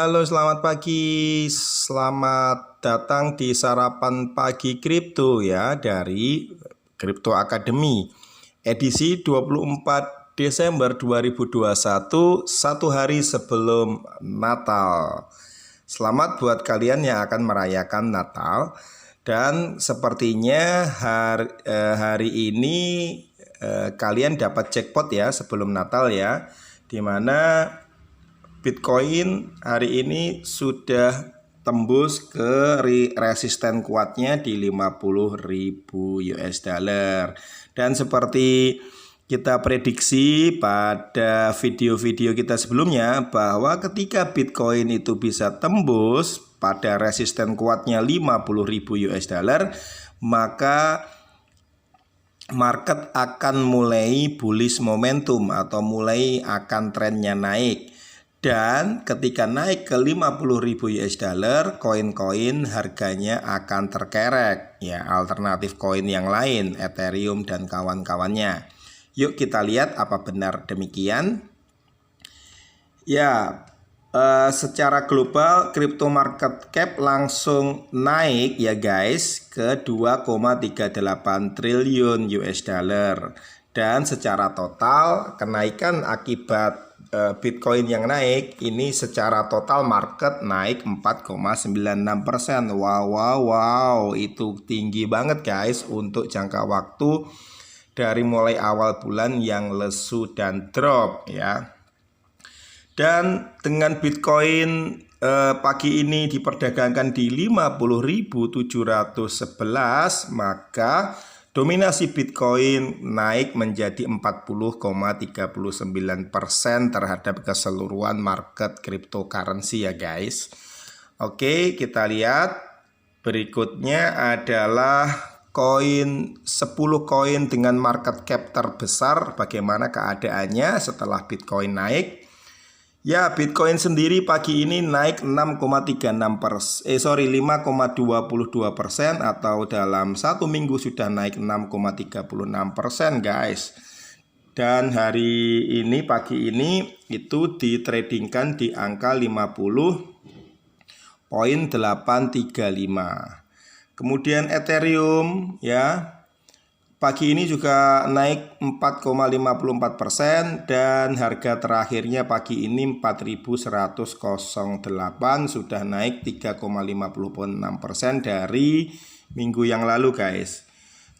Halo, selamat pagi. Selamat datang di sarapan pagi kripto ya dari Crypto Academy. Edisi 24 Desember 2021, satu hari sebelum Natal. Selamat buat kalian yang akan merayakan Natal. Dan sepertinya hari ini kalian dapat jackpot ya sebelum Natal ya, dimana Bitcoin hari ini sudah tembus ke resisten kuatnya di 50.000 US dollar. Dan seperti kita prediksi pada video-video kita sebelumnya, bahwa ketika Bitcoin itu bisa tembus pada resisten kuatnya 50.000 US dollar, maka market akan mulai bullish momentum atau mulai akan trennya naik. Dan ketika naik ke 50.000 US dollar, koin-koin harganya akan terkerek ya, alternatif koin yang lain, Ethereum dan kawan-kawannya. Yuk kita lihat apa benar demikian. Ya, secara global crypto market cap langsung naik ya guys ke 2,38 triliun US dollar. Dan secara total kenaikan akibat Bitcoin yang naik ini, secara total market naik 4,96%. Wow, itu tinggi banget guys untuk jangka waktu dari mulai awal bulan yang lesu dan drop ya. Dan dengan Bitcoin pagi ini diperdagangkan di 50.711, maka dominasi Bitcoin naik menjadi 40,39% terhadap keseluruhan market cryptocurrency ya guys. Oke, kita lihat berikutnya adalah 10 koin dengan market cap terbesar, bagaimana keadaannya setelah Bitcoin naik. Ya, Bitcoin sendiri pagi ini naik 5,22% atau dalam satu minggu sudah naik 6,36% guys. Dan hari ini pagi ini itu ditradingkan di angka 50,835. Kemudian Ethereum ya, pagi ini juga naik 4,54% dan harga terakhirnya pagi ini 4.108, sudah naik 3,56% dari minggu yang lalu guys.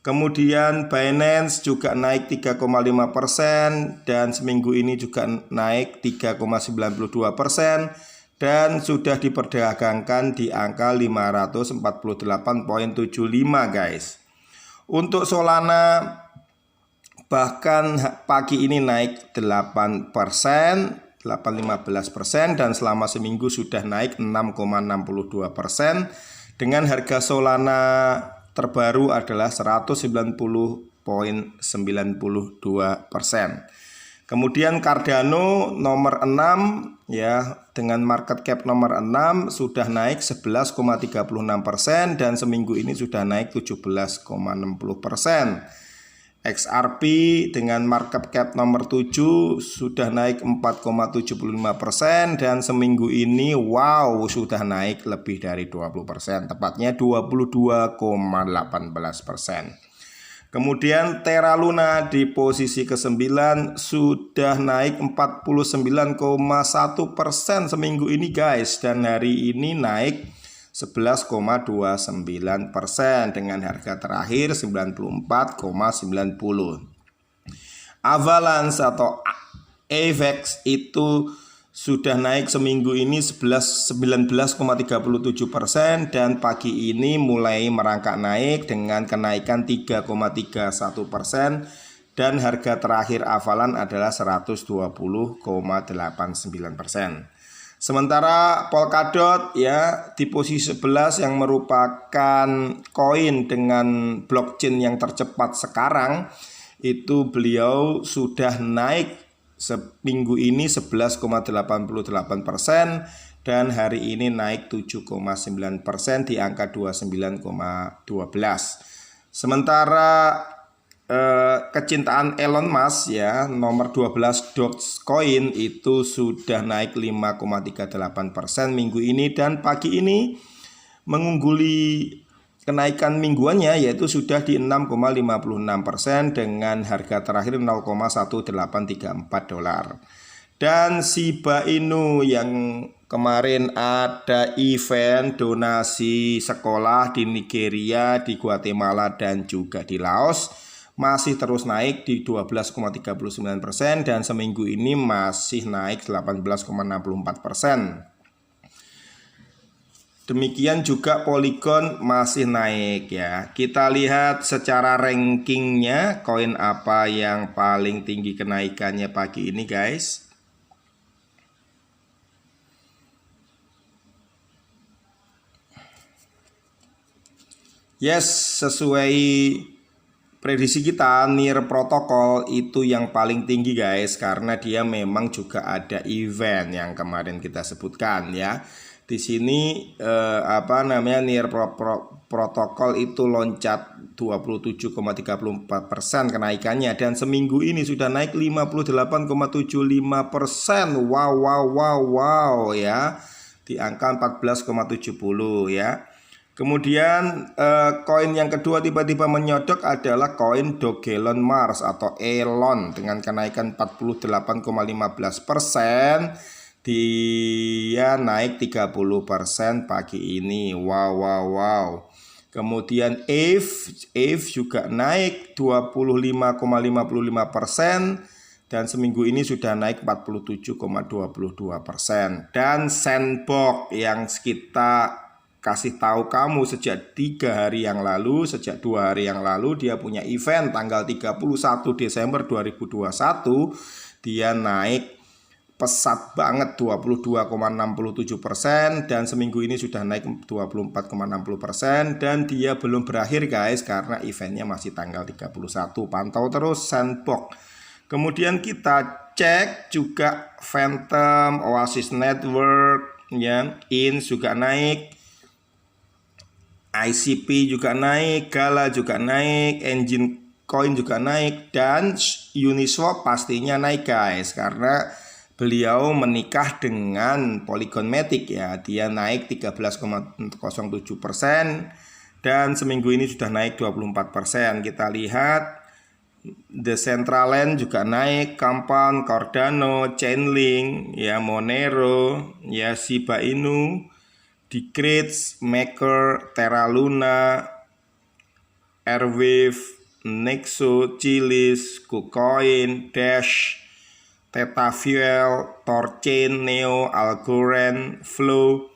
Kemudian Binance juga naik 3,5% dan seminggu ini juga naik 3,92% dan sudah diperdagangkan di angka 548,75 guys. Untuk Solana bahkan pagi ini naik 8,15% dan selama seminggu sudah naik 6,62%. Dengan harga Solana terbaru adalah 190,92%. Kemudian Cardano nomor 6 ya, dengan market cap nomor 6 sudah naik 11,36% dan seminggu ini sudah naik 17,60%. XRP dengan market cap nomor 7 sudah naik 4,75% dan seminggu ini wow sudah naik lebih dari 20%, tepatnya 22,18%. Kemudian Terra Luna di posisi ke-9 sudah naik 49,1% seminggu ini guys, dan hari ini naik 11,29% dengan harga terakhir 94,90. Avalanche atau AVAX itu sudah naik seminggu ini 19,37% dan pagi ini mulai merangkak naik dengan kenaikan 3,31% dan harga terakhir Avalanche adalah 120,89%. Sementara Polkadot ya di posisi 11 yang merupakan koin dengan blockchain yang tercepat sekarang, itu beliau sudah naik seminggu ini 11,88% dan hari ini naik 7,9% di angka 29,12. Sementara kecintaan Elon Musk ya, nomor 12 Dogecoin itu sudah naik 5,38% minggu ini, dan pagi ini mengungguli kenaikan mingguannya, yaitu sudah di 6,56% dengan harga terakhir 0,1834 dolar. Dan Shiba Inu yang kemarin ada event donasi sekolah di Nigeria, di Guatemala, dan juga di Laos, masih terus naik di 12,39%, dan seminggu ini masih naik 18,64%. Demikian juga Polygon masih naik ya. Kita lihat secara rankingnya, koin apa yang paling tinggi kenaikannya pagi ini guys. Yes, sesuai prediksi kita, NIR Protocol itu yang paling tinggi guys, karena dia memang juga ada event yang kemarin kita sebutkan ya. Di sini NIR Protocol itu loncat 27,34% kenaikannya, dan seminggu ini sudah naik 58,75%. Wow ya, di angka 14,70 ya. Kemudian koin yang kedua tiba-tiba menyodok adalah koin Dogelon Mars atau Elon dengan kenaikan 48,15%. Dia naik 30% pagi ini. Wow. Kemudian Eve juga naik 25,55% dan seminggu ini sudah naik 47,22%. Dan Sandbox yang kita kasih tahu kamu sejak 2 hari yang lalu, dia punya event tanggal 31 Desember 2021. Dia naik pesat banget 22,67%, dan seminggu ini sudah naik 24,60%, dan dia belum berakhir guys karena eventnya masih tanggal 31. Pantau terus Sandbox. Kemudian kita cek juga Phantom, Oasis Network ya, INS juga naik, ICP juga naik, Gala juga naik, Engine Coin juga naik, dan Uniswap pastinya naik guys karena beliau menikah dengan Polygon Matic ya. Dia naik 13,07% dan seminggu ini sudah naik 24%. Kita lihat Decentraland juga naik, Compound, Cardano, Chainlink ya, Monero ya, Shiba Inu, Decrypt, Maker, Terra Luna, Airwave, Nexo, Chilis, KuCoin, Dash, Theta Fuel, Torchain, Neo, Algorand, Flow,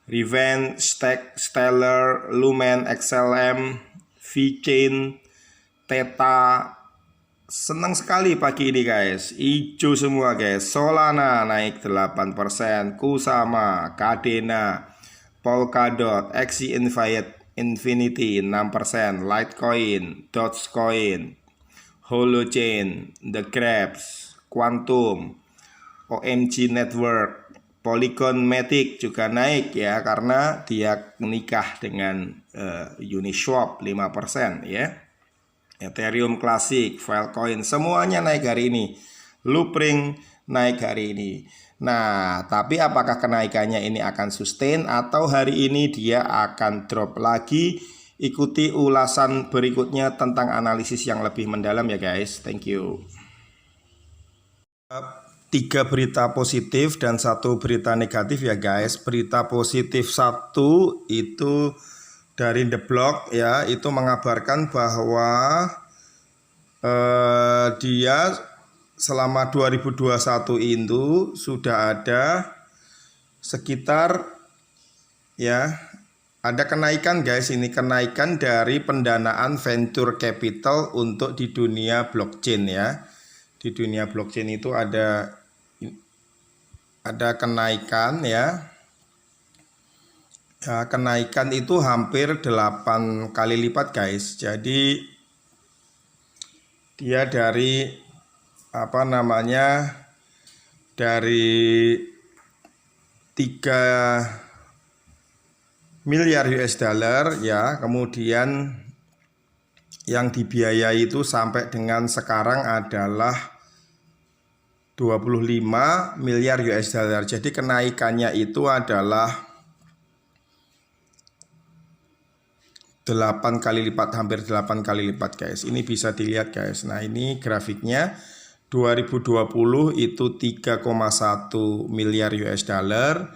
Revent, Stack, Stellar, Lumen, XLM, VChain, Theta. Senang sekali pagi ini guys, hijau semua guys. Solana naik 8%, Kusama, Kadena, Polkadot, Axie Infinity 6%, Litecoin, Dogecoin, Holochain, The Grabs, Quantum, OMG Network, Polygon Matic juga naik ya karena dia menikah dengan Uniswap 5% ya. Ethereum Classic, Filecoin semuanya naik hari ini. Loopring naik hari ini. Nah, tapi apakah kenaikannya ini akan sustain atau hari ini dia akan drop lagi? Ikuti ulasan berikutnya tentang analisis yang lebih mendalam ya guys. Thank you. 3 berita positif dan 1 berita negatif ya guys. Berita positif 1 itu dari The Block ya, itu mengabarkan bahwa dia selama 2021 itu sudah ada sekitar ya, ada kenaikan guys. Ini kenaikan dari pendanaan venture capital untuk di dunia blockchain ya. Di dunia blockchain itu ada kenaikan ya. Kenaikan itu hampir 8 kali lipat guys. Jadi dia dari dari 3 miliar US dollar ya, kemudian yang dibiayai itu sampai dengan sekarang adalah 25 miliar US dollar. Jadi kenaikannya itu adalah 8 kali lipat, hampir 8 kali lipat guys. Ini bisa dilihat guys. Nah ini grafiknya 2020 itu 3,1 miliar US dollar.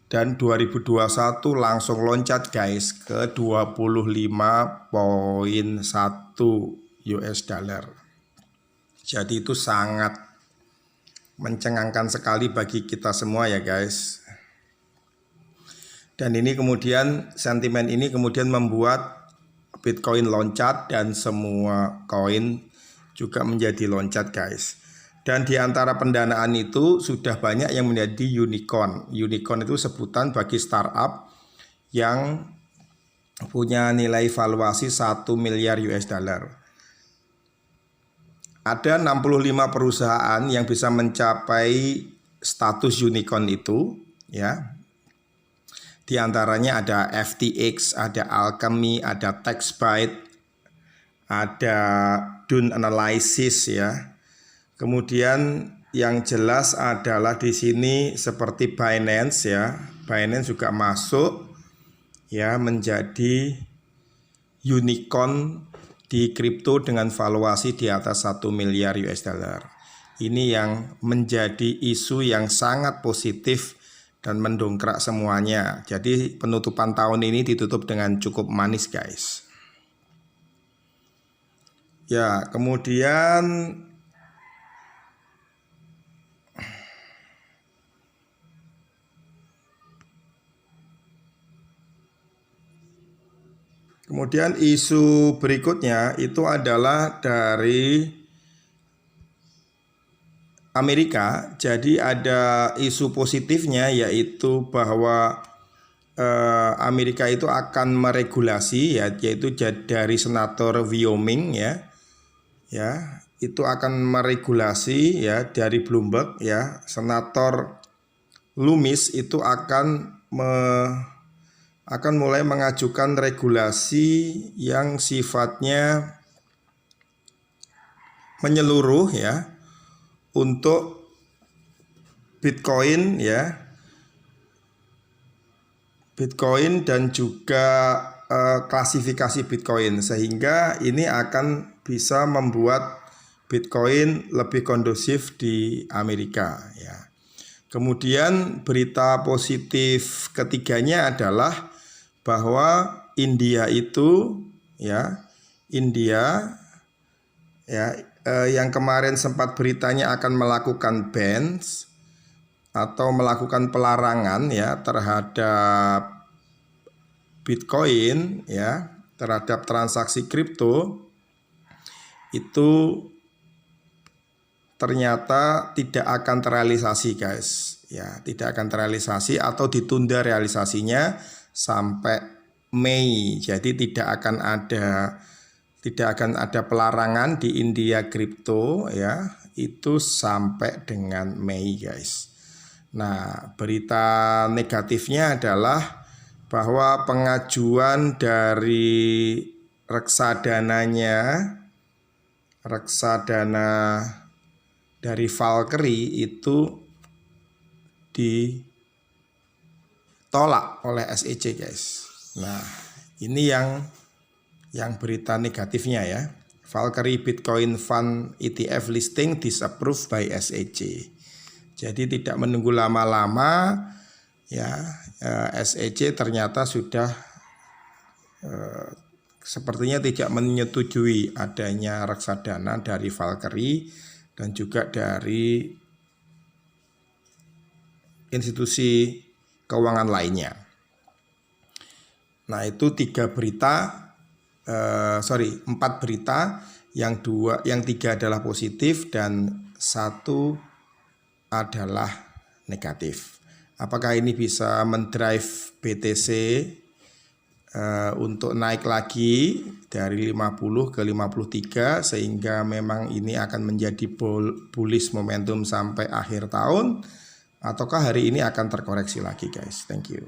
Dan 2021 langsung loncat guys ke 25,1 US dollar. Jadi itu sangat mencengangkan sekali bagi kita semua ya guys. Dan ini kemudian sentimen ini kemudian membuat Bitcoin loncat dan semua koin juga menjadi loncat guys. Dan di antara pendanaan itu sudah banyak yang menjadi unicorn. Unicorn itu sebutan bagi startup yang punya nilai valuasi 1 miliar US dollar. Ada 65 perusahaan yang bisa mencapai status unicorn itu ya. Di antaranya ada FTX, ada Alchemy, ada TaxByte, ada Dune Analysis ya. Kemudian yang jelas adalah di sini seperti Binance ya. Binance juga masuk ya menjadi unicorn di kripto dengan valuasi di atas 1 miliar US dollar. Ini yang menjadi isu yang sangat positif dan mendongkrak semuanya. Jadi penutupan tahun ini ditutup dengan cukup manis guys. Ya, kemudian isu berikutnya itu adalah dari Amerika. Jadi ada isu positifnya yaitu bahwa Amerika itu akan meregulasi ya, yaitu dari senator Wyoming ya. Ya, itu akan meregulasi ya dari Bloomberg ya. Senator Loomis itu akan mulai mengajukan regulasi yang sifatnya menyeluruh ya untuk Bitcoin ya, Bitcoin dan juga klasifikasi Bitcoin, sehingga ini akan bisa membuat Bitcoin lebih kondusif di Amerika ya. Kemudian berita positif ketiganya adalah bahwa India itu ya, yang kemarin sempat beritanya akan melakukan bans atau melakukan pelarangan ya terhadap Bitcoin ya, terhadap transaksi kripto, itu ternyata tidak akan terrealisasi guys ya, tidak akan terrealisasi atau ditunda realisasinya sampai Mei. Jadi tidak akan ada pelarangan di India kripto ya, itu sampai dengan Mei guys. Nah, berita negatifnya adalah bahwa pengajuan dari reksadana dari Valkyrie itu ditolak oleh SEC guys. Nah, ini yang berita negatifnya ya. Valkyrie Bitcoin Fund ETF listing disapproved by SEC. Jadi tidak menunggu lama-lama ya, SEC ternyata sudah sepertinya tidak menyetujui adanya reksadana dari Valkyrie dan juga dari institusi keuangan lainnya. Nah, itu 4 berita, yang 3 adalah positif dan 1 adalah negatif. Apakah ini bisa mendrive BTC untuk naik lagi dari 50 ke 53 sehingga memang ini akan menjadi bullish momentum sampai akhir tahun, ataukah hari ini akan terkoreksi lagi guys? Thank you.